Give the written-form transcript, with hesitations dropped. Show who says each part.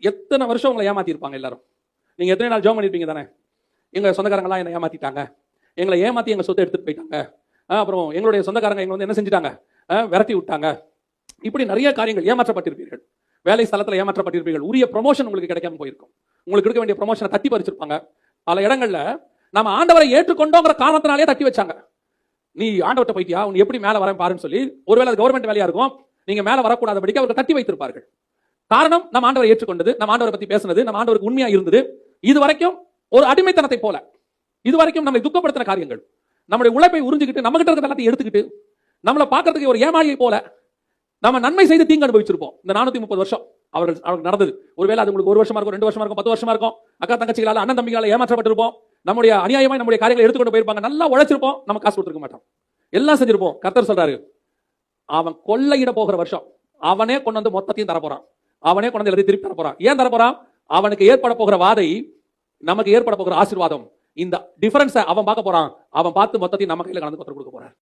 Speaker 1: எத்தனை வருஷம் உங்களை ஏமாத்திருப்பாங்க எல்லாரும். நீங்க எத்தனை நாள் ஜெபம் பண்ணிருப்பீங்க தானே? எங்க சொந்தக்காரங்களாம் என்ன ஏமாத்திட்டாங்க, எங்களை ஏமாத்தி எங்க சொத்தை எடுத்துட்டு போயிட்டாங்க, அப்புறம் எங்களுடைய சொந்தக்காரங்க எங்களை வந்து என்ன செஞ்சுட்டாங்க, விரட்டி விட்டாங்க. இப்படி நிறைய காரியங்கள் ஏமாற்றப்பட்டிருப்பீர்கள். வேலை ஸ்தலத்தில் ஏமாற்றப்பட்டிருப்பீர்கள். உரிய ப்ரொமோஷன் உங்களுக்கு கிடைக்காம போயிருக்கும். உங்களுக்கு இருக்க வேண்டிய ப்ரொமோஷனை தட்டி பறிச்சிருப்பாங்க. பல இடங்கள்ல நம்ம ஆண்டவரை ஏற்றுக்கொண்டோங்கிற காரணத்தினாலே தட்டி வச்சாங்க. நீ ஆண்டவர்கிட்ட போயிட்டியா, உன் எப்படி மேல வரேன் பாருன்னு சொல்லி, ஒருவேளை அது கவர்மெண்ட் வேலையா இருக்கும், நீங்க மேல வரக்கூடாதபடிக்கு அவர்கள் தட்டி வைத்திருப்பார்கள். காரணம், நம்ம ஆண்டவரை ஏற்றுக்கொண்டது, நம்ம ஆண்டவரை பத்தி பேசுனது, நம்ம ஆண்டவருக்கு உண்மையா இருந்தது. இது வரைக்கும் ஒரு அடிமைத்தனத்தை போல, இது வரைக்கும் நம்மை துக்கப்படுத்தின காரியங்கள், நம்முடைய உழைப்பை உறிஞ்சிக்கிட்டு நம்ம கிட்ட இருக்கிற எல்லாத்தையும் எடுத்துக்கிட்டு நம்மளை பார்க்கறதுக்கு ஒரு ஏமாளியை போல நம்ம நன்மை செய்து தீங்கு அனுபவிச்சிருப்போம். இந்த 430 வருஷம் அவர்கள் நடந்தது. ஒருவேளை அது உங்களுக்கு 1 வருஷமா இருக்கும், 2 வருஷமா இருக்கும், 10 வருஷமா இருக்கும். அக்கா தங்கச்சிகளால, அண்ணன் தம்பிகளால ஏமாற்றப்பட்டிருப்போம். நம்முடைய அநியாயமாய் நம்முடைய காரியங்களை எடுத்துக்கொண்டு போயிருப்பாங்க. நல்லா உழைச்சிருப்போம், நம்ம காசு கொடுத்துருக்க மாட்டோம், எல்லாம் செஞ்சிருப்போம். கர்த்தர் சொல்றாரு, அவன் கொள்ளையிட போகிற வருஷம் அவனே கொண்டு வந்து மொத்தத்தையும் தரப்போறான். அவனே கொண்டு வந்து எல்லாத்தையும் திருப்பி தரப்போறான். ஏன் தரப்போறான்? அவனுக்கு ஏற்பட போகிற வாதை, நமக்கு ஏற்பட போகிற ஆசீர்வாதம், இந்த டிஃபரன்ஸை அவன் பார்க்க போறான். அவன் பார்த்து மொத்தத்தையும் நம்ம கையில கலந்து கொடுக்க போறான்.